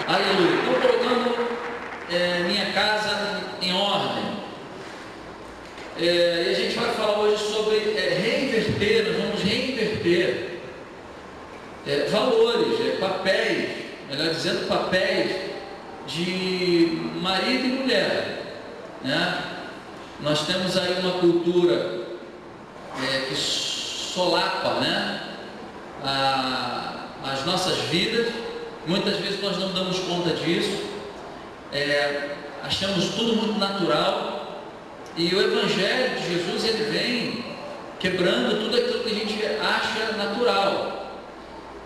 Aleluia. Estou colocando minha casa em ordem. E a gente vai falar hoje sobre reinverter. Nós vamos reinverter valores, papéis, melhor dizendo, papéis de marido e mulher, né? Nós temos aí uma cultura que solapa, né, as nossas vidas. Muitas vezes nós não damos conta disso, achamos tudo muito natural, e o Evangelho de Jesus, ele vem quebrando tudo aquilo que a gente acha natural.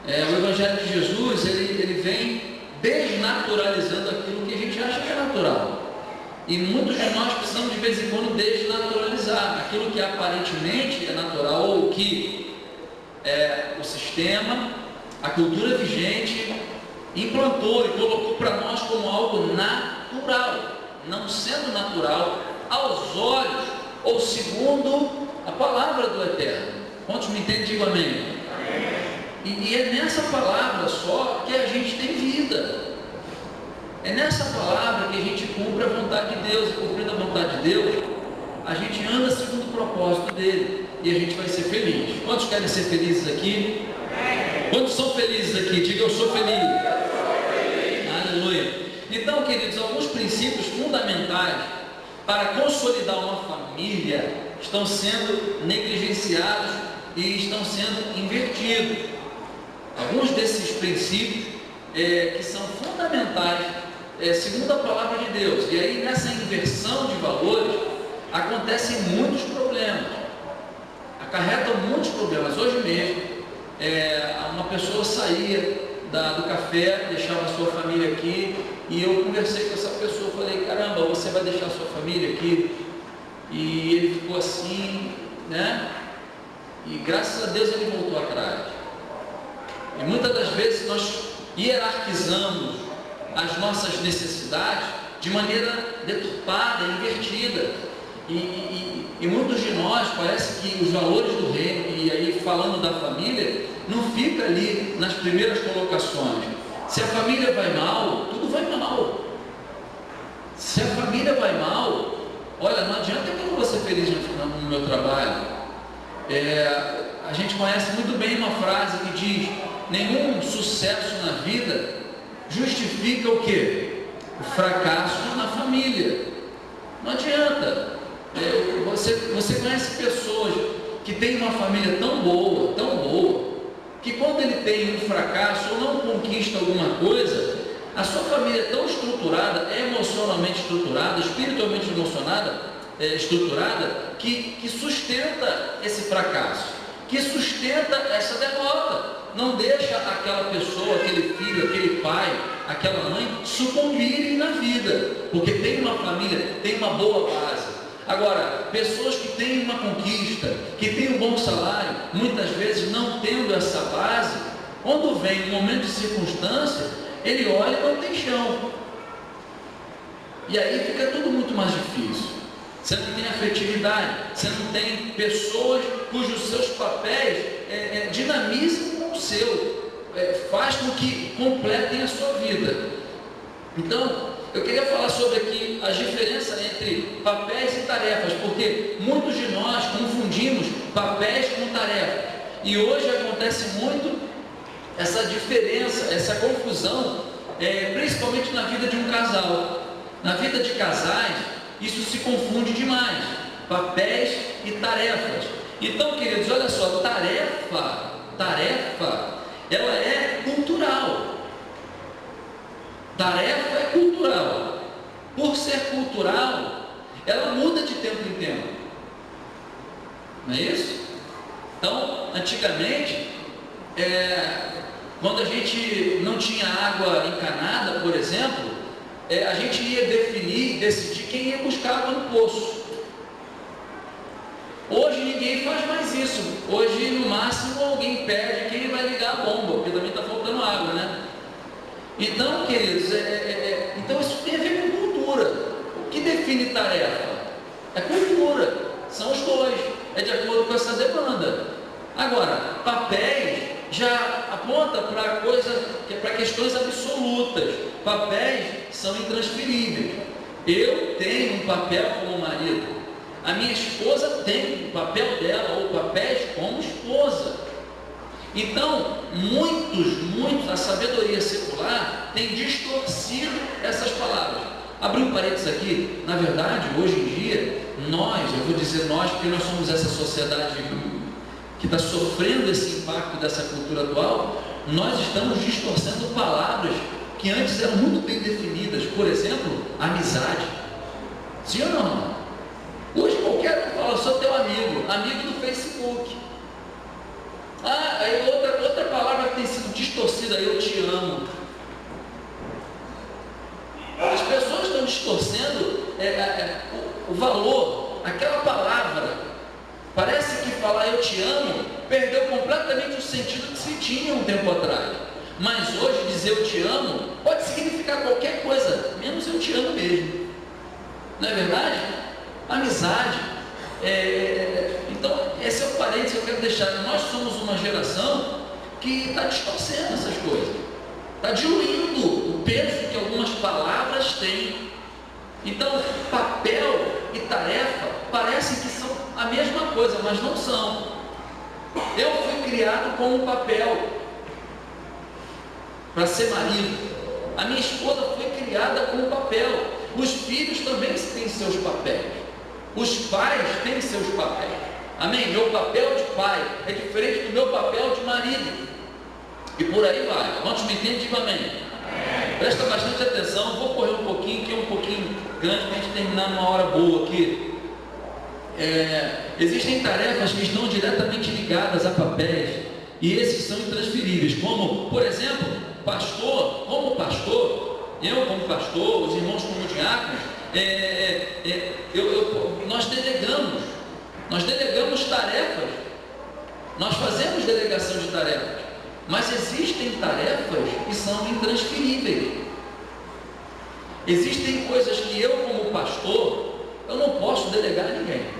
O Evangelho de Jesus, ele vem desnaturalizando aquilo que a gente acha que é natural, e muitos de nós precisamos de vez em quando desnaturalizar aquilo que aparentemente é natural, ou que o sistema, a cultura vigente implantou e colocou para nós como algo natural, não sendo natural aos olhos ou segundo a palavra do Eterno. Quantos me entendem? Digam amém. E é nessa palavra só que a gente tem vida. É nessa palavra que a gente cumpre a vontade de Deus, e cumprindo a vontade de Deus, a gente anda segundo o propósito dele, e a gente vai ser feliz. Quantos querem ser felizes aqui? Quantos são felizes aqui? Diga: eu sou feliz. Aleluia. Então, queridos, alguns princípios fundamentais para consolidar uma família estão sendo negligenciados e estão sendo invertidos. Alguns desses princípios que são fundamentais segundo a palavra de Deus, e aí nessa inversão de valores acontecem muitos problemas, acarretam muitos problemas. Hoje mesmo uma pessoa saía do café, deixava a sua família aqui, e eu conversei com essa pessoa, falei: caramba, você vai deixar a sua família aqui? E ele ficou assim, né? E graças a Deus ele voltou atrás. E muitas das vezes nós hierarquizamos as nossas necessidades de maneira deturpada, invertida, e muitos de nós, parece que os valores do reino, e aí falando da família, não fica ali nas primeiras colocações. Se a família vai mal, tudo vai mal. Se a família vai mal, olha, não adianta que eu não vou ser feliz no meu trabalho. A gente conhece muito bem uma frase que diz: nenhum sucesso na vida justifica o quê? O fracasso na família. Não adianta. Você conhece pessoas que têm uma família tão boa, que quando ele tem um fracasso ou não conquista alguma coisa, a sua família é tão estruturada, emocionalmente estruturada, espiritualmente estruturada, que sustenta esse fracasso, que sustenta essa derrota. Não deixa aquela pessoa, aquele filho, aquele pai, aquela mãe sucumbirem na vida, porque tem uma família, tem uma boa base. Agora, pessoas que têm uma conquista, que têm um bom salário, muitas vezes não tendo essa base, quando vem um momento de circunstância, ele olha e não tem chão, e aí fica tudo muito mais difícil. Você não tem afetividade, você não tem pessoas cujos seus papéis dinamizam o seu, faz com que completem a sua vida. Então, eu queria falar sobre aqui as diferenças entre papéis e tarefas, porque muitos de nós confundimos papéis com tarefas, e hoje acontece muito essa diferença, essa confusão, principalmente na vida de um casal. Na vida de casais, isso se confunde demais, papéis e tarefas. Então, queridos, olha só, tarefa, ela é cultural. Tarefa é cultural. Por ser cultural, ela muda de tempo em tempo. Não é isso? Então, antigamente, quando a gente não tinha água encanada, por exemplo, a gente ia decidir quem ia buscar água no poço. Hoje ninguém faz mais isso. Hoje, no máximo, alguém pede quem vai ligar a bomba, porque também está faltando água, né? Então, queridos, então isso tem a ver com cultura. O que define tarefa? É cultura. São os dois. É de acordo com essa demanda. Agora, papéis já aponta para questões absolutas. Papéis são intransferíveis. Eu tenho um papel como marido, a minha esposa tem o papel dela, ou papéis como esposa. Então, muitos, a sabedoria secular tem distorcido essas palavras. Abri um parênteses aqui, na verdade, hoje em dia, eu vou dizer nós, porque nós somos essa sociedade que está sofrendo esse impacto dessa cultura atual, nós estamos distorcendo palavras que antes eram muito bem definidas. Por exemplo, amizade. Sim ou não? Hoje qualquer um fala, sou teu amigo do Facebook. Aí outra palavra que tem sido distorcida, eu te amo. As pessoas estão distorcendo o valor, aquela palavra. Parece que falar eu te amo perdeu completamente o sentido que se tinha um tempo atrás. Mas hoje dizer eu te amo pode significar qualquer coisa, menos eu te amo mesmo. Não é verdade? Amizade. Então, esse é o parênteses que eu quero deixar. Nós somos uma geração que está distorcendo essas coisas. Está diluindo o peso que algumas palavras têm. Então, papel e tarefa parecem que são a mesma coisa, mas não são. Eu fui criado com um papel para ser marido. A minha esposa foi criada com um papel. Os filhos também têm seus papéis. Os pais têm seus papéis. Amém? Meu papel de pai é diferente do meu papel de marido. E por aí vai. Quantos me entendem? Diga amém. Presta bastante atenção. Vou correr um pouquinho, que é um pouquinho grande, para a gente terminar numa hora boa aqui. Existem tarefas que estão diretamente ligadas a papéis, e esses são intransferíveis, como, por exemplo, eu como pastor, os irmãos como diáconos, nós delegamos tarefas, nós fazemos delegação de tarefas, mas existem tarefas que são intransferíveis. Existem coisas que eu como pastor, eu não posso delegar a ninguém.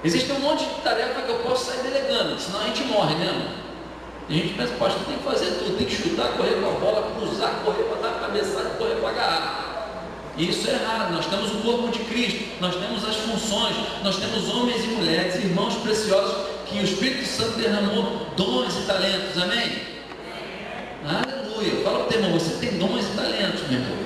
Existe um monte de tarefa que eu posso sair delegando, senão a gente morre mesmo. A gente pensa, pastor, tem que fazer tudo, tem que chutar, correr com a bola, cruzar, correr para dar a cabeçada, correr para agarrar. E isso é errado. Nós temos o corpo de Cristo, nós temos as funções, nós temos homens e mulheres, irmãos preciosos, que o Espírito Santo derramou dons e talentos, amém? Aleluia. Fala para o teu irmão, você tem dons e talentos, meu irmão.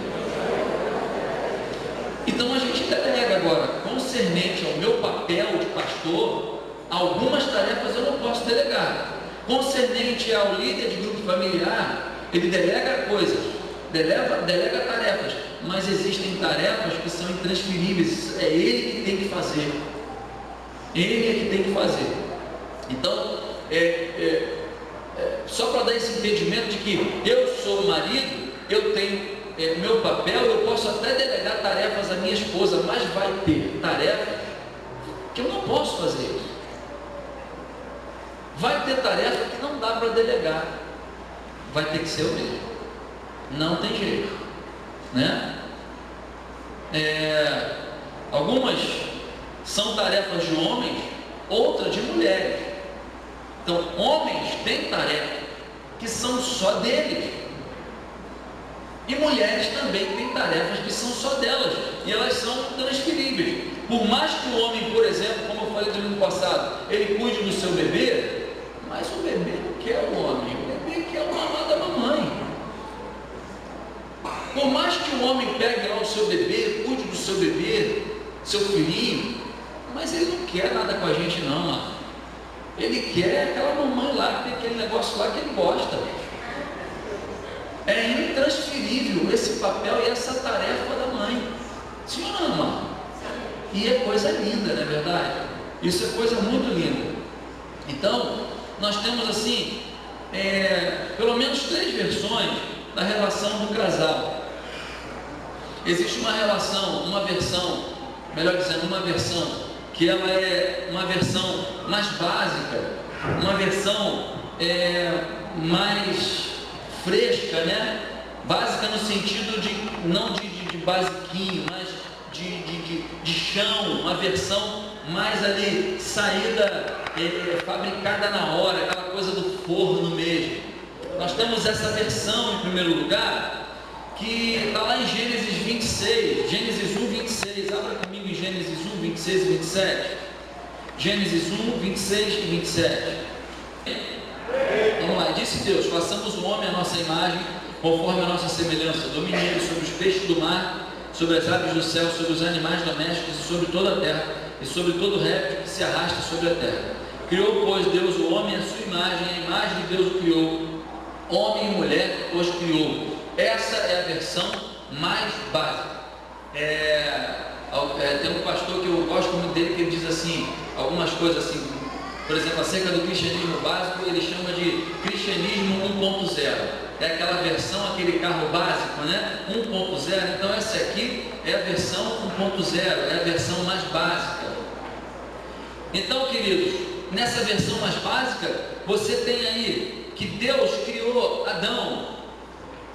Então a gente delega agora, concernente ao meu papel de pastor, algumas tarefas eu não posso delegar. Concernente ao líder de grupo familiar, ele delega coisas, delega tarefas, mas existem tarefas que são intransferíveis, é ele que tem que fazer. Ele é que tem que fazer. Então, só para dar esse entendimento de que eu sou marido, eu tenho meu papel, eu posso até delegar tarefas à minha esposa, mas vai ter tarefas que eu não posso fazer isso. Vai ter tarefa que não dá para delegar, vai ter que ser eu mesmo, não tem jeito, né? Algumas são tarefas de homens, outras de mulheres. Então, homens têm tarefas que são só deles, e mulheres também têm tarefas que são só delas, e elas são transferíveis. Por mais que o homem, por exemplo, como eu falei no domingo passado, ele cuide do seu bebê, mas o bebê não quer o homem, o bebê quer o mamar da mamãe. Por mais que o homem pegue lá o seu bebê, cuide do seu bebê, seu filhinho, mas ele não quer nada com a gente não, mano. Ele quer aquela mamãe lá, que tem aquele negócio lá que ele gosta. É intransferível esse papel e essa tarefa da mãe. Sim ou não, mano? E é coisa linda, não é verdade? Isso é coisa muito linda. Então, nós temos assim, pelo menos 3 versões da relação do casal. Existe uma versão que ela é uma versão mais básica, uma versão mais fresca, né? Básica no sentido de, não de basiquinho, mas de chão, uma versão mais ali, saída, fabricada na hora, aquela coisa do forno mesmo. nós temos essa versão em primeiro lugar, que está lá em Gênesis 26, Gênesis 1, 26, abra comigo em Gênesis 1, 26 e 27, Gênesis 1, 26 e 27, vamos lá. Disse Deus: façamos o homem à nossa imagem, conforme a nossa semelhança, domine ele sobre os peixes do mar, sobre as aves do céu, sobre os animais domésticos e sobre toda a terra, e sobre todo réptil que se arrasta sobre a terra. Criou, pois, Deus o homem à sua imagem, a imagem de Deus o criou, homem e mulher os criou. Essa é a versão mais básica. Tem um pastor que eu gosto muito dele, que ele diz assim, algumas coisas assim, por exemplo, acerca do cristianismo básico, ele chama de cristianismo 1.0. É aquela versão, aquele carro básico, né? 1.0. Então essa aqui é a versão 1.0, é a versão mais básica. Então, queridos, nessa versão mais básica, você tem aí que Deus criou Adão.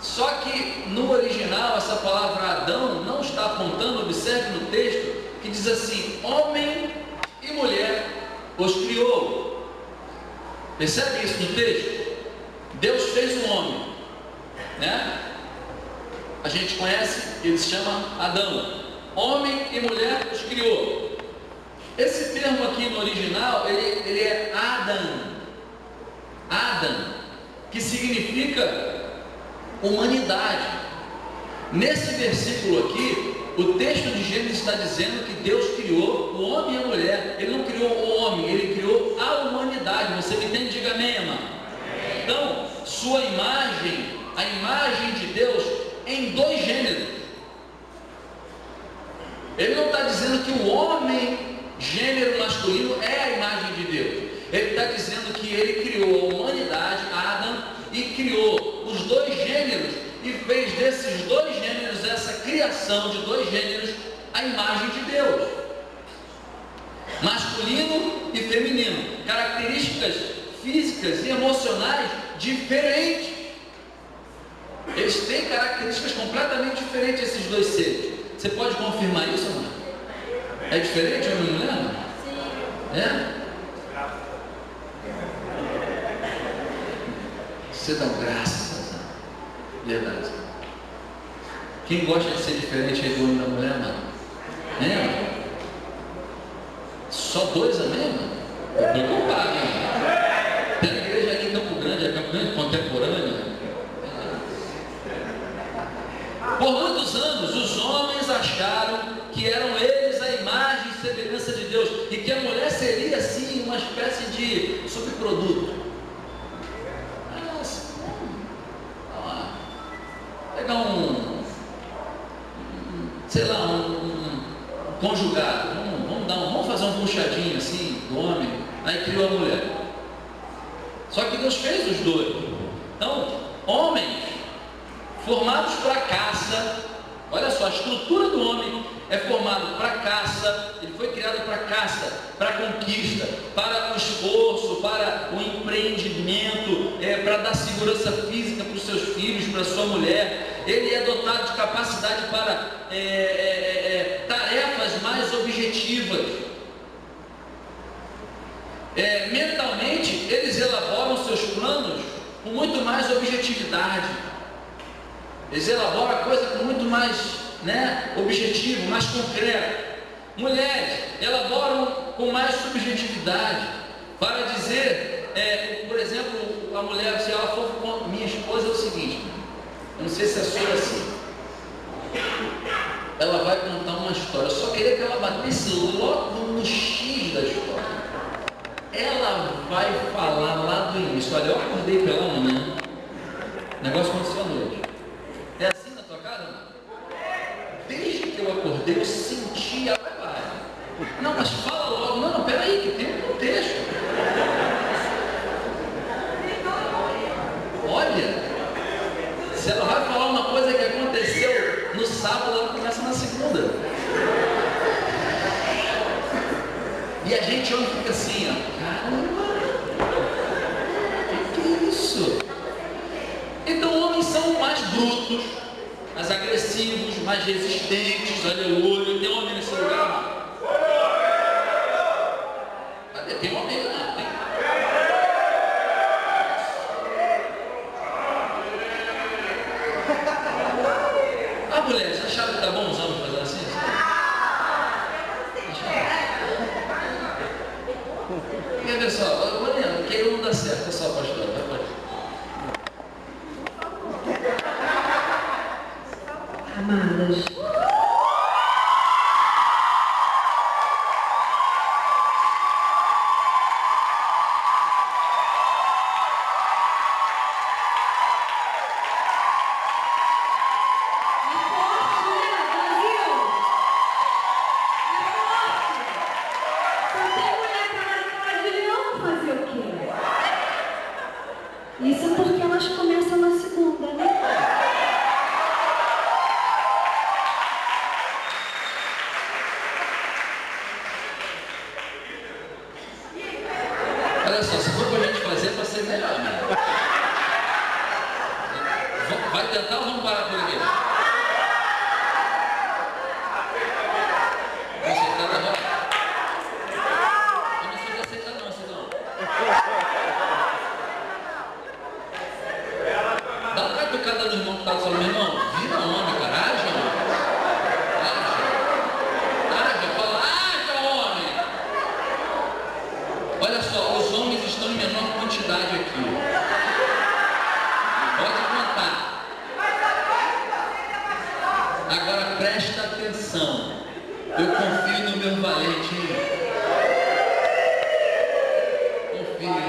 Só que no original, essa palavra Adão não está apontando, observe no texto, que diz assim: homem e mulher os criou. Percebe isso no texto? Deus fez um homem, né? A gente conhece, ele se chama Adão. Homem e mulher os criou. Esse termo aqui no original, ele é Adam, que significa humanidade. Nesse versículo aqui, o texto de Gênesis está dizendo que Deus criou o homem e a mulher. Ele não criou o homem, ele criou a humanidade. Você me entende? Diga amém, irmão. Então, sua imagem, a imagem de Deus em dois gêneros. Ele não está dizendo que o homem, gênero masculino, é a imagem de Deus. Ele está dizendo que ele criou a humanidade, Adam, e criou os dois gêneros, e fez desses dois gêneros, essa criação de dois gêneros, a imagem de Deus. Masculino e feminino, características físicas e emocionais diferentes. Eles têm características completamente diferentes, esses dois seres. Você pode confirmar isso, mano? É diferente, homem e mulher? Sim. É? Você dá graças, verdade. Quem gosta de ser diferente aí do homem e da mulher, mano? É? Só dois, amém, mano? Eu tô culpado, hein? Tem igreja aqui em Campo Grande contemporânea. Por muitos anos, os homens acharam que eram eles a imagem e semelhança de Deus, e que a mulher seria assim uma espécie de subproduto. Pegar um conjugado, vamos fazer um puxadinho assim do homem, aí criou a mulher. Só que Deus fez os dois. Então, homens formados para caça. Olha só, a estrutura do homem é formado para caça. Ele foi criado para caça, para conquista, para o esforço, para o empreendimento, para dar segurança física para os seus filhos, para a sua mulher. Ele é dotado de capacidade para tarefas mais objetivas. Mentalmente, eles elaboram seus planos com muito mais objetividade. Eles elaboram a coisa com muito mais, objetivo, mais concreto. Mulheres elaboram com mais subjetividade. Para dizer, por exemplo, a mulher, se ela for com minha esposa, é o seguinte, eu não sei se a sua é assim, ela vai contar uma história, eu só queria que ela batesse logo no X da história. Ela vai falar lá do início. Olha, eu acordei pela manhã, o negócio aconteceu à noite. É assim na tua casa? Desde que eu acordei, eu senti a vibe. Não, mas fala logo. Não, peraí, que tem um contexto. Olha, se ela vai falar uma coisa que aconteceu no sábado, ela começa na segunda. E a gente homem fica assim, ó, caramba, que é isso? Então homens são mais brutos, mais agressivos, mais resistentes, aleluia. Tem homem nesse lugar? Cadê? Tem homem lá, tem? só, se for pra gente fazer, vai ser melhor, né? Vai tentar ou vamos parar por aqui? Você tá na roda? Eu não sou de aceitar não, Sidão. Dá uma catucada no irmão que tá falando, meu irmão, vira homem, cara, haja, homem. Haja, fala, haja, homem. Olha só, os homens estão em menor quantidade aqui. Pode contar. Agora presta atenção. Eu confio no meu valente. Confio.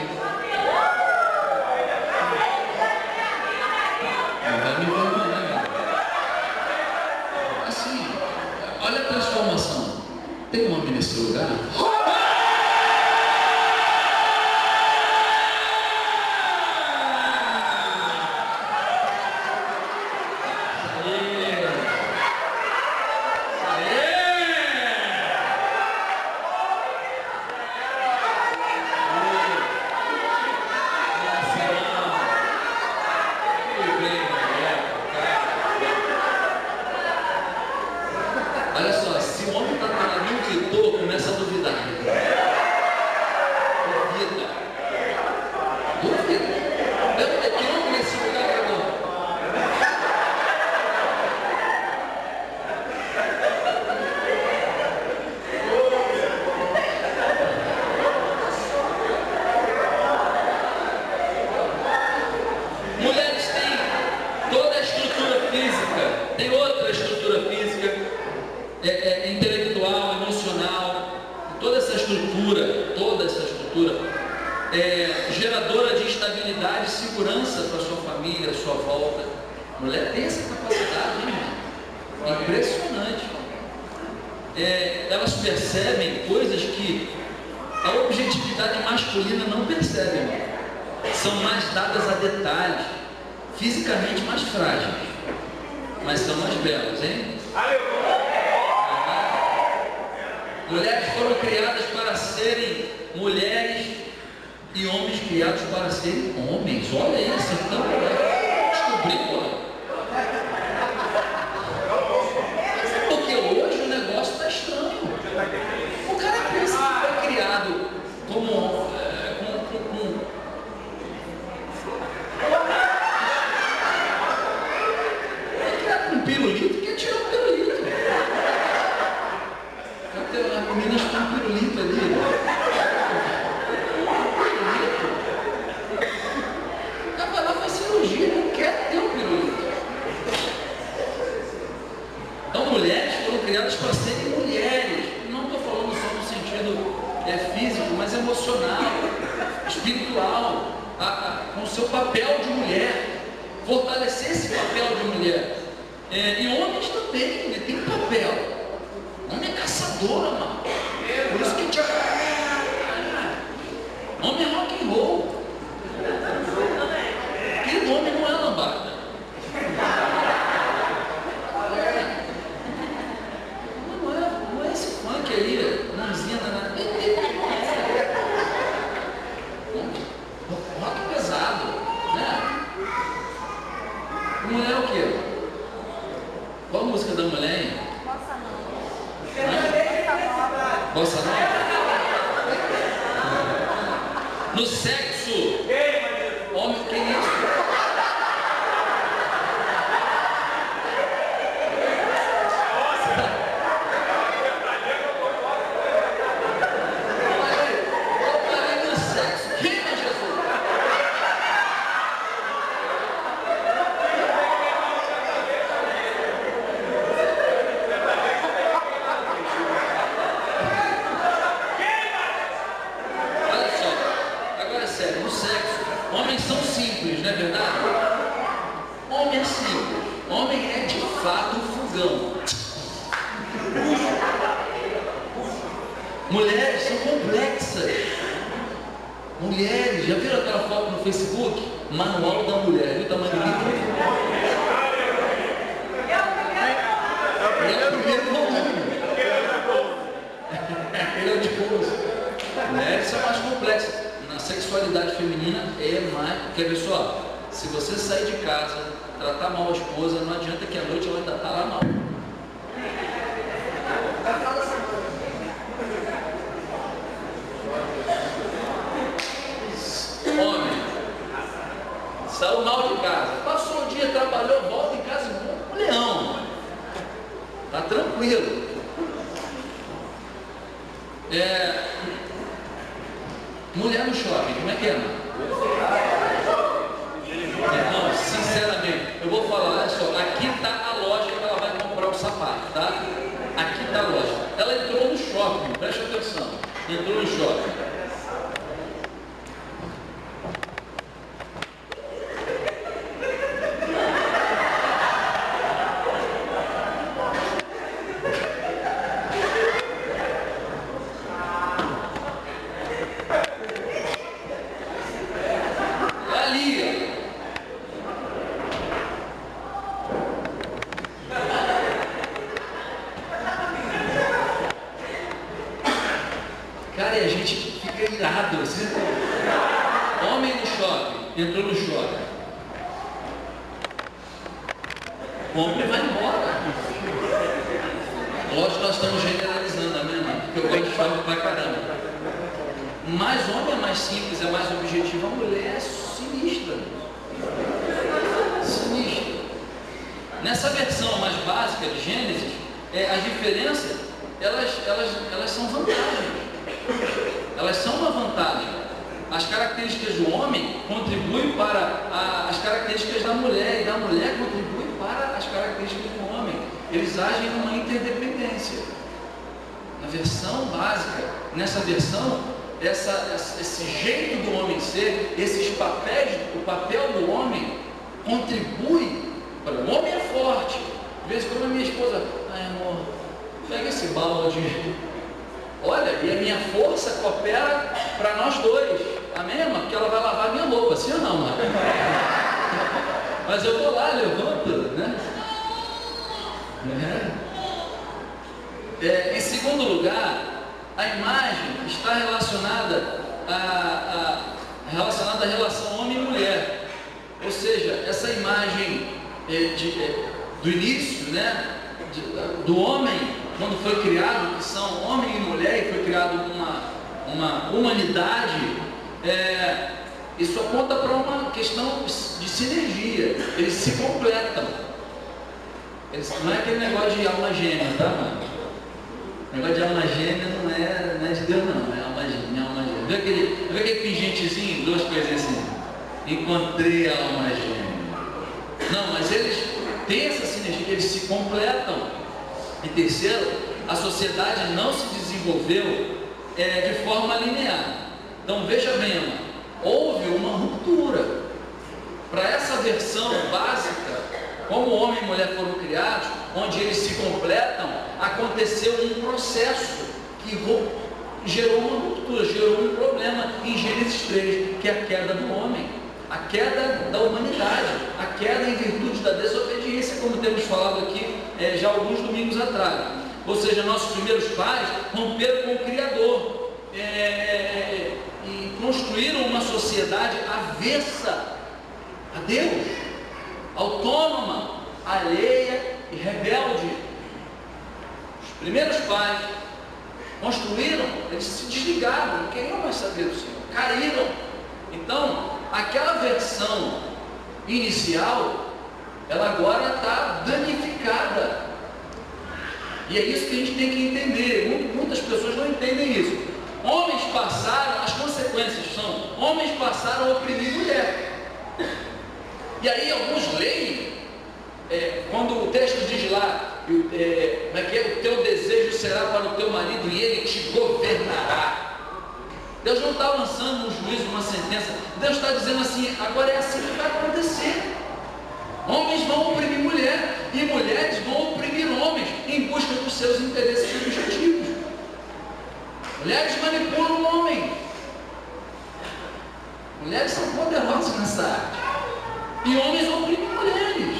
Não vai me envergonhar. Assim, olha a transformação. Tem um homem nesse lugar? Olha só, se o homem está falando não gritou, começa a duvidar. Duvida. Eu que homem nesse lugar agora. Mulheres têm toda a estrutura física, tem outra estrutura física, intelectual, emocional, toda essa estrutura geradora de estabilidade e segurança para sua família, sua volta. A mulher tem essa capacidade, hein, irmão? Impressionante. Elas percebem coisas que a objetividade masculina não percebe, irmão. São mais dadas a detalhes, fisicamente mais frágeis, mas são mais belas, hein? Mulheres foram criadas para serem mulheres e homens criados para serem homens. Olha aí, então, descobriu, porque hoje o negócio está estranho. O cara pensa que foi criado como um pirulito, quer tirar um pirulito. A menina está um pirulito ali. Ela vai lá, faz cirurgia, não quer ter um pirulito. Então, mulheres foram criadas para serem mulheres. Não estou falando só no sentido físico, mas emocional, espiritual, com o seu papel de mulher. Fortalecer esse papel de mulher. E homens também, ele tem papel. Homem é caçador, mano. Por isso que homem é rock and roll. Aquele homem não é lambada. Não é esse funk aí, mãozinha na rock pesado, né? Mulher é o quê? Qual a música da mulher, hein? Bossa nova? No sexo, homem, que isso? No sexo, quem é Jesus? No sexo, homens são simples, não é verdade? Homem é simples, homem é de fato um fogão. Mulheres são complexas. Mulheres, já viram aquela foto no Facebook? Manual da mulher, viu o tamanho do livro? Ele é o primeiro volume. Ele é o de curso. Mulheres são mais complexas. sexualidade feminina é mais... Quer ver só? Se você sair de casa, tratar mal a esposa, não adianta que à noite ela ainda está lá mal. Homem, saiu mal de casa, passou o dia, trabalhou, volta em casa e um leão. Está tranquilo. Mulher no shopping, como é que é, mano? Não, sinceramente, eu vou falar, olha só, aqui está a loja que ela vai comprar o sapato, tá? Aqui está a loja. Ela entrou no shopping, preste atenção, entrou no shopping. Cara, e a gente fica irado. Homem no shopping, entrou no shopping. O homem vai embora. Lógico que nós estamos generalizando, amém? Porque eu gosto de shopping pra caramba. Mas o homem é mais simples, é mais objetivo. A mulher é sinistra. Sinistra. Nessa versão mais básica de Gênesis, as diferenças, elas são vantagens. Elas são uma vantagem. As características do homem contribuem para as características da mulher, e da mulher contribui para as características do homem. Eles agem numa interdependência. Na versão básica, nessa versão, esse jeito do homem ser, esses papéis, o papel do homem contribui para o homem é forte. De vez em quando a minha esposa, ai amor, pega esse balde. Olha, e a minha força coopera para nós dois. Amém, irmã? Porque ela vai lavar a minha roupa, sim ou não, mano? Mas eu vou lá, levanto, né? Em segundo lugar, a imagem está relacionada à relação homem e mulher. Ou seja, essa imagem do início, né? Do homem, quando foi criado, que são homem e mulher, e foi criado uma humanidade, isso aponta para uma questão de sinergia. Eles se completam. Não é aquele negócio de alma gêmea, tá, mano? O negócio de alma gêmea não é de Deus, não. É alma gêmea, alma gêmea. Viu aquele pingentezinho, duas coisinhas assim? Encontrei a alma gêmea. Não, mas eles têm essa sinergia, eles se completam. E terceiro, a sociedade não se desenvolveu de forma linear. Então veja bem, houve uma ruptura. Para essa versão básica, como homem e mulher foram criados, onde eles se completam, aconteceu um processo que gerou uma ruptura, gerou um problema em Gênesis 3, que é a queda do homem, a queda da humanidade, a queda em virtude da desobediência, como temos falado aqui já alguns domingos atrás. Ou seja, nossos primeiros pais romperam com o Criador e construíram uma sociedade avessa a Deus, autônoma, alheia e rebelde. Os primeiros pais construíram, eles se desligaram, não queriam mais saber do Senhor, caíram. Então, aquela versão inicial, ela agora está danificada. E é isso que a gente tem que entender. Muitas pessoas não entendem isso. Homens passaram, as consequências são, homens passaram a oprimir mulher. E aí alguns leem, quando o texto diz lá, o teu desejo será para o teu marido e ele te governará. Deus não está lançando um juízo, uma sentença. Deus está dizendo assim, agora é assim que vai acontecer. Homens vão oprimir mulher e mulheres vão oprimir homens em busca dos seus interesses subjetivos. Mulheres manipulam o homem. Mulheres são poderosas nessa arte. E homens oprimem mulheres.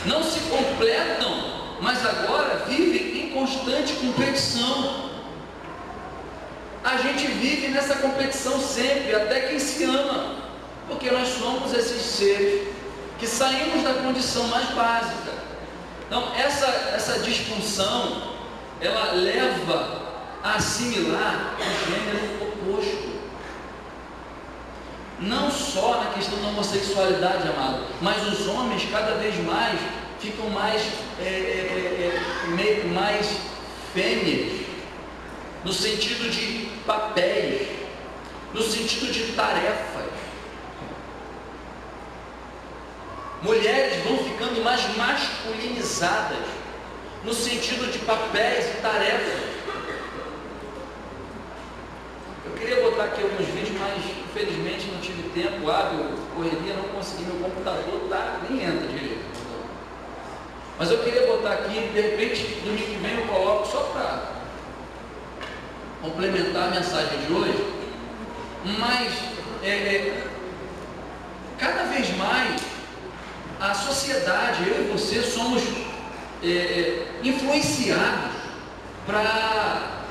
Não se completam, mas agora vivem em constante competição. a gente vive nessa competição sempre, até quem se ama, porque nós somos esses seres que saímos da condição mais básica. Então essa disfunção, ela leva a assimilar o gênero oposto, não só na questão da homossexualidade, amado, mas os homens cada vez mais ficam mais fêmeas, no sentido de papéis, no sentido de tarefas. Mulheres vão ficando mais masculinizadas, no sentido de papéis e tarefas. Eu queria botar aqui alguns vídeos, mas infelizmente não tive tempo hábil, correria, não consegui, meu computador nem entra direito. Mas eu queria botar aqui, de repente, domingo que vem eu coloco só para complementar a mensagem de hoje. Mas cada vez mais a sociedade, eu e você, somos influenciados para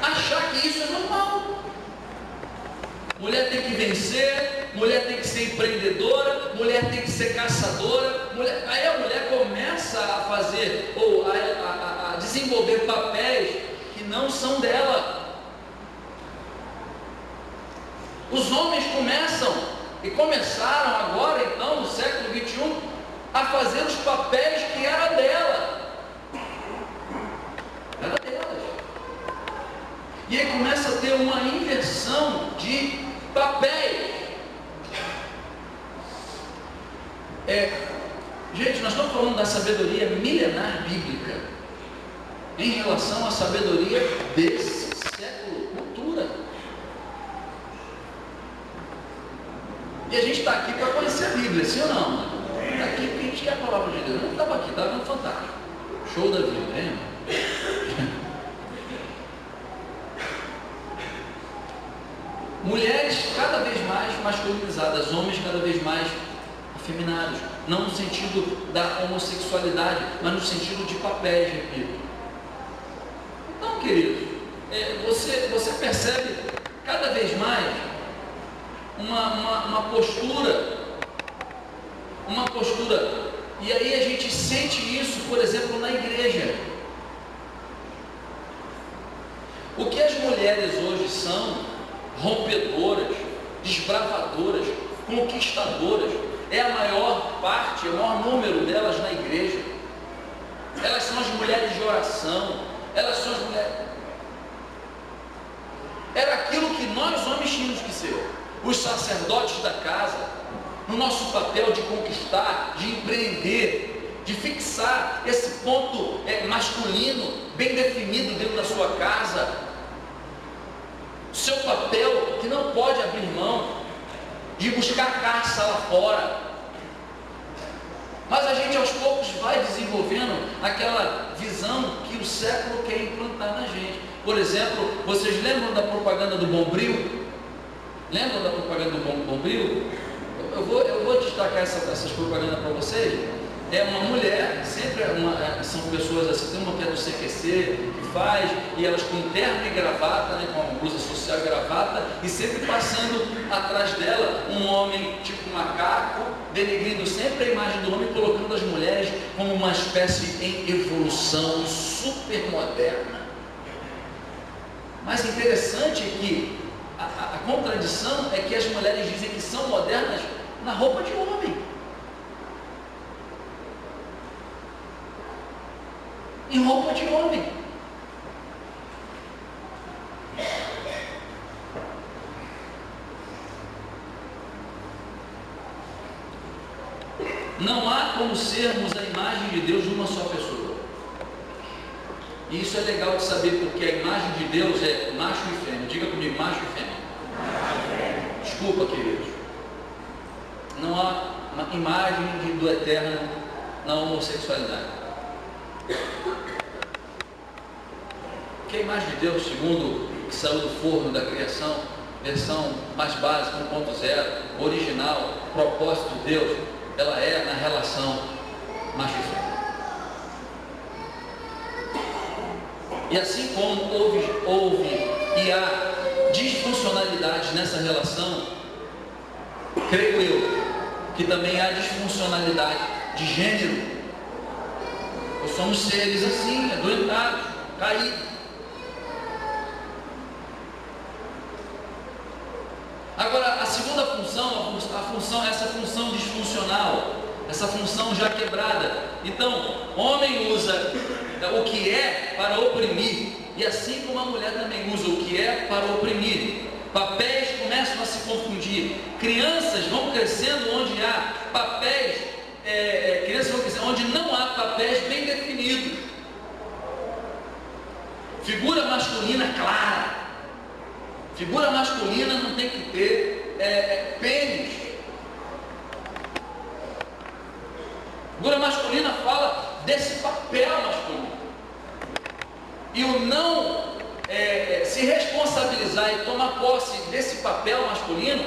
achar que isso é normal. Mulher tem que vencer, mulher tem que ser empreendedora, mulher tem que ser caçadora. Aí a mulher começa a fazer ou a desenvolver papéis que não são dela. Os homens começaram agora, então, no século XXI, a fazer os papéis que era dela. Era delas. E aí começa a ter uma inversão de papéis. Gente, nós estamos falando da sabedoria milenar bíblica em relação à sabedoria desse século, cultura. E a gente está aqui para conhecer a Bíblia, sim ou não? Está aqui porque a gente quer a palavra de Deus. Eu não estava aqui, estava vendo Fantástico. Show da vida, hein? Mulheres cada vez mais masculinizadas, homens cada vez mais afeminados, não no sentido da homossexualidade, mas no sentido de papéis, repito. Então, queridos, você percebe cada vez mais uma postura, e aí a gente sente isso, por exemplo, na igreja. O que as mulheres hoje são, rompedoras, desbravadoras, conquistadoras, é a maior parte, o maior número delas na igreja. Elas são as mulheres de oração, elas são as mulheres. Era aquilo que nós homens tínhamos que ser, os sacerdotes da casa, no nosso papel de conquistar, de empreender, de fixar esse ponto masculino, bem definido dentro da sua casa. Seu papel que não pode abrir mão de buscar caça lá fora. Mas a gente aos poucos vai desenvolvendo aquela visão que o século quer implantar na gente. Por exemplo, vocês lembram da propaganda do Bombril? Lembram da propaganda do Bombril? Eu vou destacar essas propagandas para vocês. É uma mulher, sempre são pessoas assim, tem uma que é do CQC, que faz, e elas com terno e gravata, né, com uma blusa social e gravata, e sempre passando atrás dela um homem tipo macaco, denegrindo sempre a imagem do homem, colocando as mulheres como uma espécie em evolução super moderna. Mas interessante é que a contradição é que as mulheres dizem que são modernas na roupa de homem. Em roupa de homem. Não há como sermos a imagem de Deus de uma só pessoa. E isso é legal de saber, porque a imagem de Deus é macho e fêmea. Diga comigo, macho e fêmea. Desculpa, queridos. Não há uma imagem do eterno na homossexualidade. Que a imagem de Deus, segundo o que saiu do forno da criação, versão mais básica, 1.0, original, propósito de Deus, ela é na relação macho e fêmea. E assim como houve e há disfuncionalidades nessa relação, creio eu que também há disfuncionalidade de gênero. Nós somos seres assim, adoentados, caídos. Agora, a segunda função, essa função disfuncional, essa função já quebrada. Então, homem usa o que é para oprimir, e assim como a mulher também usa o que é para oprimir. Papéis começam a se confundir. Crianças vão crescendo onde há papéis, crianças vão crescendo onde não há papéis bem definidos. Figura masculina clara. Figura masculina não tem que ter pênis. Figura masculina fala desse papel masculino. E o não se responsabilizar e tomar posse desse papel masculino,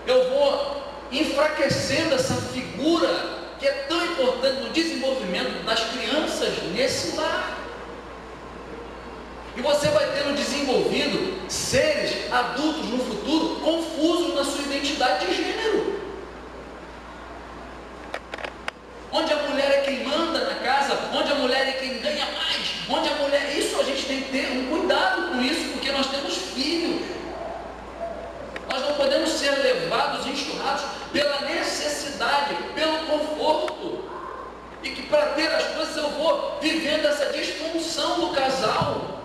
eu vou enfraquecendo essa figura que é tão importante no desenvolvimento das crianças nesse lar. E você vai tendo desenvolvido seres adultos no futuro confusos na sua identidade de gênero. Onde a mulher é quem manda na casa, onde a mulher é quem ganha mais, onde a mulher... Isso a gente tem que ter um cuidado com isso, porque nós temos filhos. Nós não podemos ser levados e enxurrados pela necessidade, pelo conforto. E que para ter as coisas eu vou vivendo essa disfunção do casal.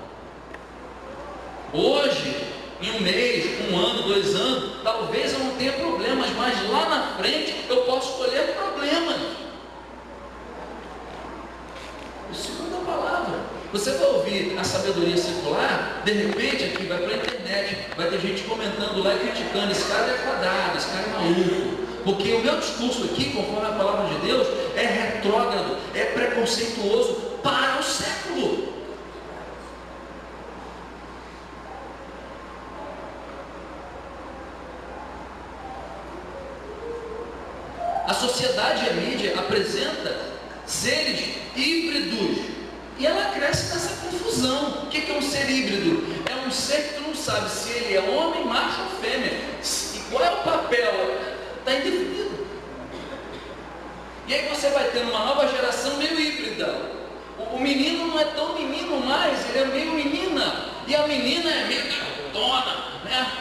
Hoje, em um mês, 1 ano, 2 anos, talvez eu não tenha problemas, mas lá na frente eu posso escolher problemas. Segunda palavra, você vai ouvir a sabedoria secular, de repente aqui vai para a internet, vai ter gente comentando lá e criticando, esse cara é quadrado, esse cara é maluco, porque o meu discurso aqui, conforme a palavra de Deus, é retrógrado, é preconceituoso para o século. A sociedade e a mídia apresenta seres híbridos, e ela cresce nessa confusão. O que é um ser híbrido? É um ser que tu não sabe se ele é homem, macho ou fêmea, e qual é o papel, está indefinido. E aí você vai ter uma nova geração meio híbrida. O menino não é tão menino mais, ele é meio menina, e a menina é meio garotona, né?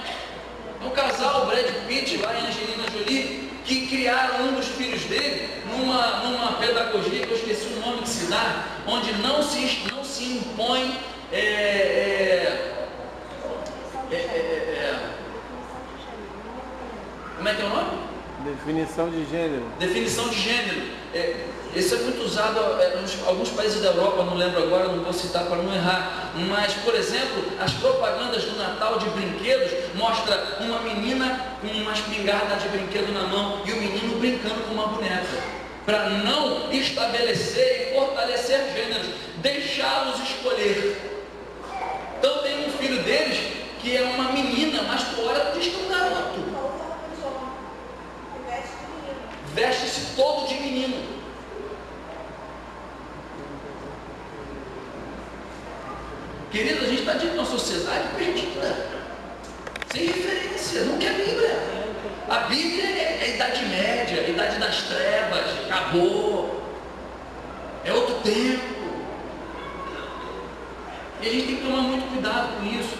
Um casal, Brad Pitt lá e Angelina Jolie, que criaram um dos filhos dele numa pedagogia que eu esqueci o nome que se dá, onde não se impõe como é que é o nome? Definição de gênero. Definição de gênero. Esse é muito usado em alguns países da Europa, não lembro agora, não vou citar para não errar. Mas, por exemplo, as propagandas do Natal de brinquedos mostram uma menina com uma espingarda de brinquedo na mão e o menino brincando com uma boneca. Para não estabelecer e fortalecer gêneros, deixá-los escolher. Então tem um filho deles que é uma menina, mas por hora diz que é um garoto. Veste-se todo de menino. Querido, a gente está diante de uma sociedade perdida, sem referência, não quer Bíblia. A Bíblia é a Idade Média, a Idade das Trevas, acabou. É outro tempo. E a gente tem que tomar muito cuidado com isso.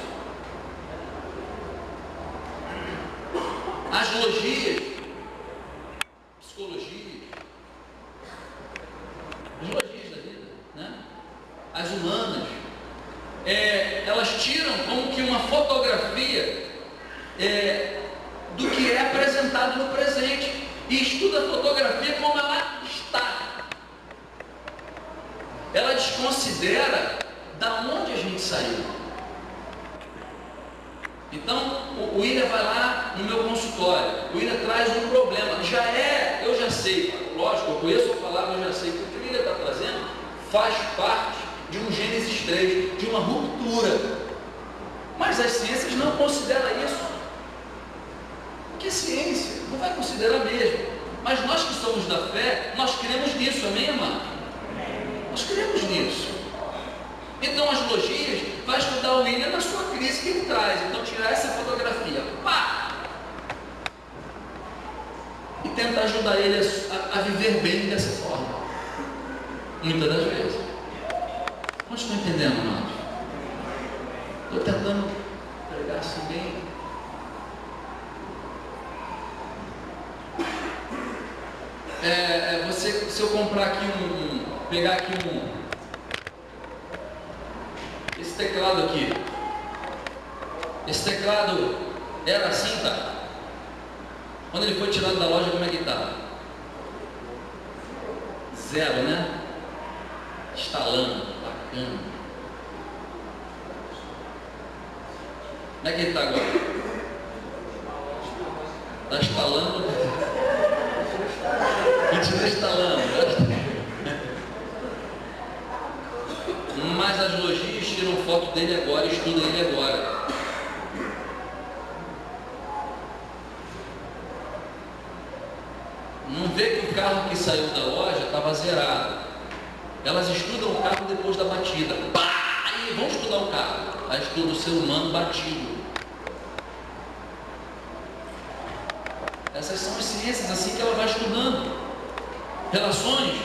As logias, psicologia, as logias da vida, né? As humanas, elas tiram como que uma fotografia do que é apresentado no presente e estuda a fotografia como ela está. Ela desconsidera da onde a gente saiu. Então, o William vai lá no meu consultório, o William traz um problema, eu já sei, lógico, eu conheço a palavra, eu já sei que o que o William está trazendo faz parte de um Gênesis 3, de uma ruptura. Mas as ciências não consideram isso. Porque ciência não vai considerar mesmo. Mas nós que somos da fé, nós cremos nisso, amém, amado? Nós cremos nisso. Então as logias, vai estudar o William na sua crise que ele traz. Então tirar essa fotografia, pá! E tentar ajudar ele a viver bem dessa forma. Muitas das vezes. Não estou entendendo, amados. Estou tentando pregar assim bem. Se eu comprar aqui pegar aqui esse teclado aqui. Esse teclado era assim, tá? Quando ele foi tirado da loja, como é que está? Zero, né? Instalando, bacana. Como é que ele está agora? Está instalando. Continua instalando. Mas as lojas tiram foto dele agora e estudam ele agora. Não vê que o carro que saiu da loja estava zerado. Elas estudam o carro depois da batida. Pá! Aí vão estudar o carro. Aí estuda o ser humano batido. Essas são as ciências assim que ela vai estudando. Relações.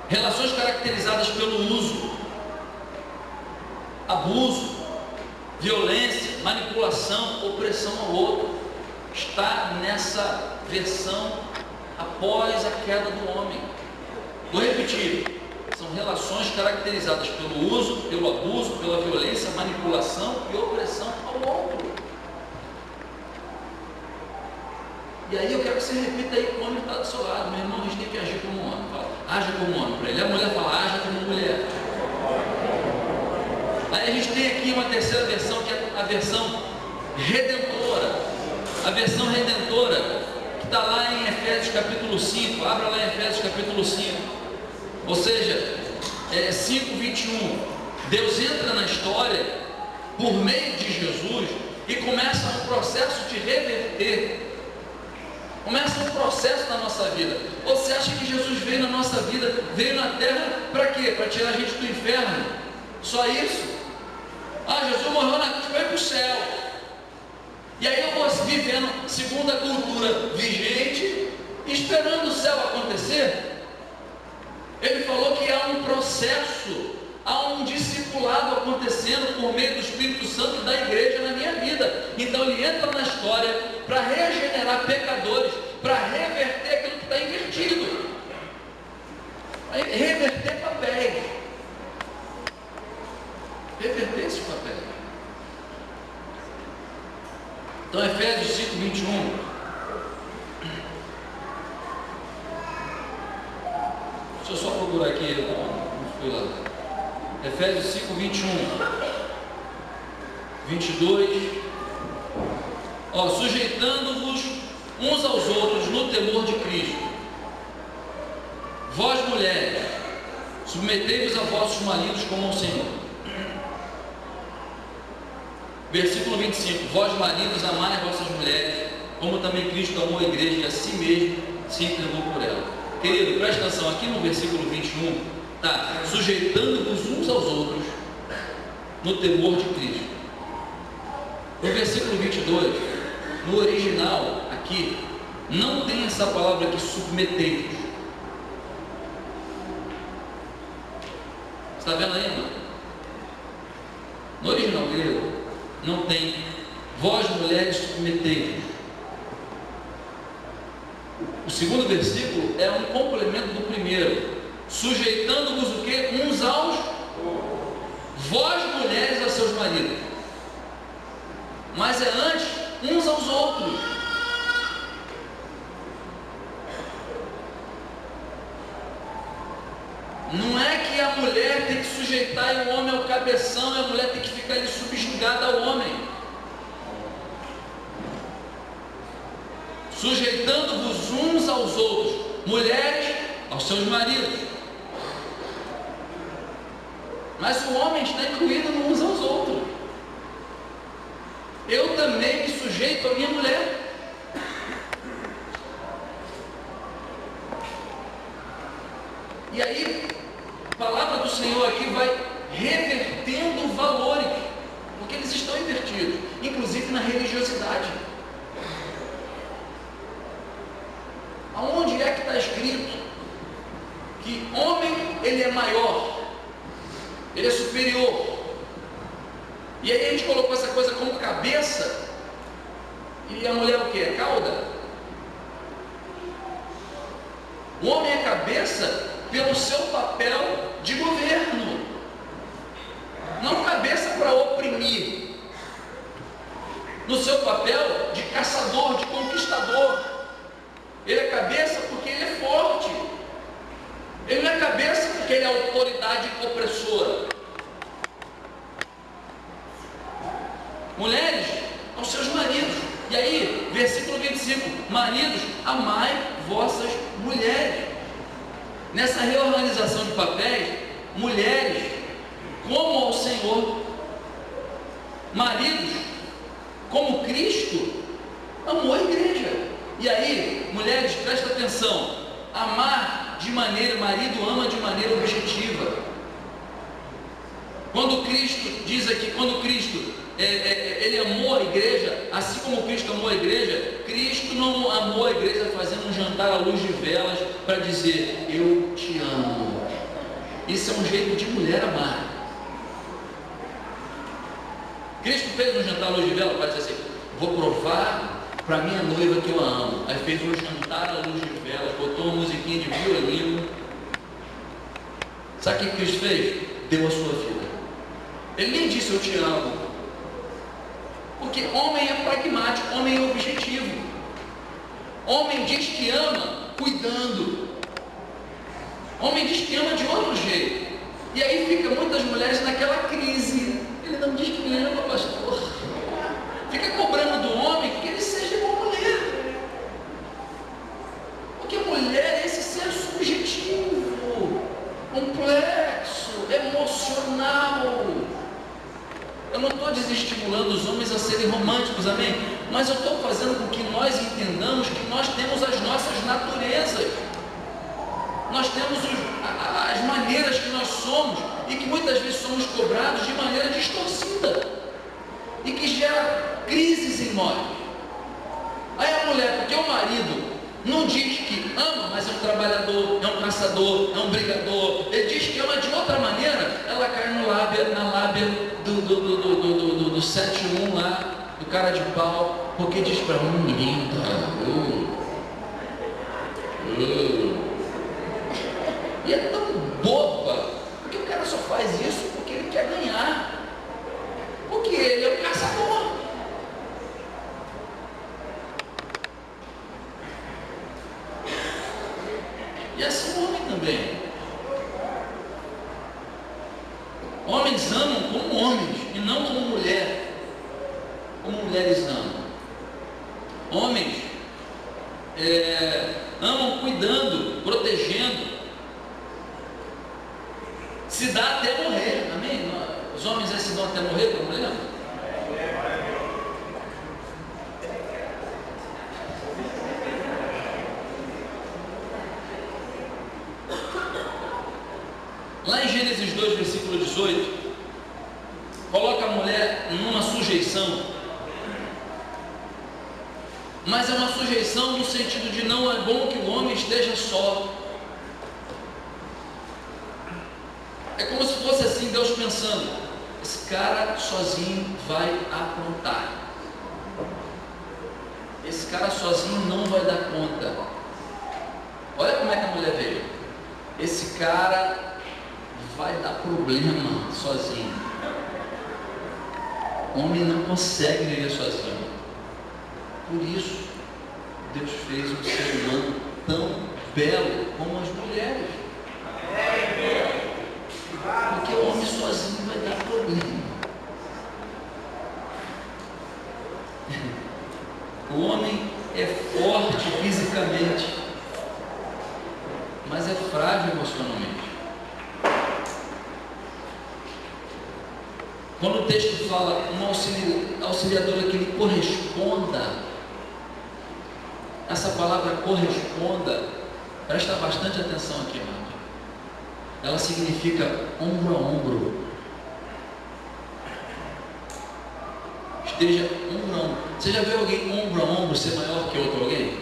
Relações caracterizadas pelo uso, abuso, violência, manipulação, opressão ao outro. Está nessa versão após a queda do homem. Vou repetir. São relações caracterizadas pelo uso, pelo abuso, pela violência, manipulação e opressão ao outro. E aí eu quero que você repita aí com o homem que está do seu lado. Meu irmão, a gente tem que agir como um homem. Fala, haja como um homem para ele. A mulher fala, haja como mulher. Aí a gente tem aqui uma terceira versão, que é a versão redentora. A versão redentora, que está lá em Efésios capítulo 5. Abra lá em Efésios capítulo 5. Ou seja, 5:21. Deus entra na história por meio de Jesus e começa um processo de reverter. Começa um processo na nossa vida. Ou você acha que Jesus veio na nossa vida, veio na terra para quê? Para tirar a gente do inferno? Só isso? Jesus morreu na cruz para ir para o céu. E aí eu vou vivendo segundo a cultura vigente, esperando o céu acontecer. Ele falou que há um processo, há um discipulado acontecendo por meio do Espírito Santo da igreja na minha vida. Então ele entra na história para regenerar pecadores, para reverter aquilo que está invertido, reverter papéis, reverter esses papéis. Então Efésios 5:21. Deixa eu só procurar aqui, eu não fui lá. Efésios 5:21, 22. Sujeitando-vos uns aos outros no temor de Cristo. Vós, mulheres, submetei-vos a vossos maridos como ao Senhor. Versículo 25. Vós, maridos, amai vossas mulheres, como também Cristo amou a igreja e a si mesmo se entregou por ela. Querido, presta atenção, aqui no versículo 21, está sujeitando-vos uns aos outros no temor de Cristo. No versículo 22, no original aqui, não tem essa palavra aqui, submetei-vos. Está vendo aí, irmão? No original grego, não tem. Vós, mulheres, submetei-vos. O segundo versículo é um complemento do primeiro. Sujeitando-vos o quê? Uns aos. Vós, mulheres, aos seus maridos. Mas é antes, uns aos outros. Não é que a mulher tem que sujeitar e o homem é o cabeção, e a mulher tem que ficar ali subjugada ao homem. Sujeitando-vos uns aos outros, mulheres aos seus maridos. Mas o homem está incluído uns aos outros. Eu também me sujeito à minha mulher. E aí, a palavra do Senhor aqui vai revertendo valores, porque eles estão invertidos, inclusive na religiosidade. Aonde é que está escrito que homem ele é maior, ele é superior? E aí a gente colocou essa coisa como cabeça, e a mulher o que? É cauda? O homem é cabeça pelo seu papel de governo, não cabeça para oprimir, no seu papel de caçador, de conquistador. Ele é cabeça porque ele é forte, ele não é cabeça porque ele é autoridade opressora. Mulheres aos seus maridos. E aí, versículo 25: maridos, amai vossas mulheres. Nessa reorganização de papéis, mulheres como ao Senhor, maridos como Cristo amou a igreja. E aí, mulheres, presta atenção: amar de maneira, marido ama de maneira objetiva. Quando Cristo diz aqui, quando Cristo ele amou a igreja, assim como Cristo amou a igreja, Cristo não amou a igreja fazendo um jantar à luz de velas para dizer eu te amo. Isso é um jeito de mulher amar. Cristo fez um jantar à luz de velas para dizer assim: vou provar para minha noiva que eu a amo. Aí fez um jantar à luz de velas, botou uma musiquinha de violino. Sabe o que Cristo fez? Deu a sua vida. Ele nem disse eu te amo, porque homem é pragmático, homem é objetivo. Homem diz que ama cuidando, homem diz que ama de outro jeito. E aí fica muitas mulheres naquela crise: ele não diz que me ama, pastor. Fica cobrando do homem que ele seja uma mulher, porque mulher é esse ser subjetivo, complexo, emocional. Eu não estou desestimulando os homens a serem românticos, amém? Mas eu estou fazendo com que nós entendamos que nós temos as nossas naturezas, nós temos as maneiras que nós somos, e que muitas vezes somos cobrados de maneira distorcida, e que gera crises em nós. Aí a mulher, porque o marido não diz que ama, mas é um trabalhador, é um caçador, é um brigador, ele diz que ama de outra maneira, ela cai na lábia do 7-1 lá, do cara de pau, porque diz para linda, e é tão boba, porque o cara só faz isso porque ele quer ganhar, porque ele é um caçador. E assim o homem também. Homens amam como homens e não como mulher, como mulheres amam. Homens amam cuidando, protegendo, se dá até morrer, amém? Os homens se dão até morrer para a mulher? Lá em Gênesis 2, versículo 18, coloca a mulher numa sujeição, mas é uma sujeição no sentido de não é bom que o homem esteja só. É como se fosse assim, Deus pensando: esse cara sozinho vai aprontar, esse cara sozinho não vai dar conta. Olha como é que a mulher veio: esse cara vai dar problema sozinho. O homem não consegue viver sozinho. Por isso, Deus fez um ser humano tão belo como as mulheres. Porque o homem sozinho vai dar problema. O homem é forte fisicamente, mas é frágil emocionalmente. Quando o texto fala um auxiliadora que lhe corresponda, essa palavra corresponda, presta bastante atenção aqui, irmão. ela significa ombro a ombro. Esteja ombro a ombro. Você já viu alguém ombro a ombro ser maior que outro alguém?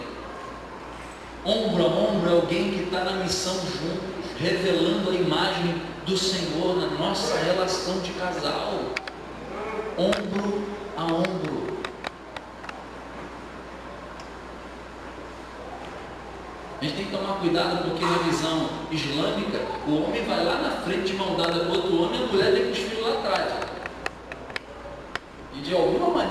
Ombro a ombro é alguém que está na missão juntos, revelando a imagem do Senhor na nossa relação de casal. Ombro a ombro. A gente tem que tomar cuidado, porque na visão islâmica, o homem vai lá na frente de mão dada com outro homem e a mulher deixa os filhos lá atrás. E de alguma maneira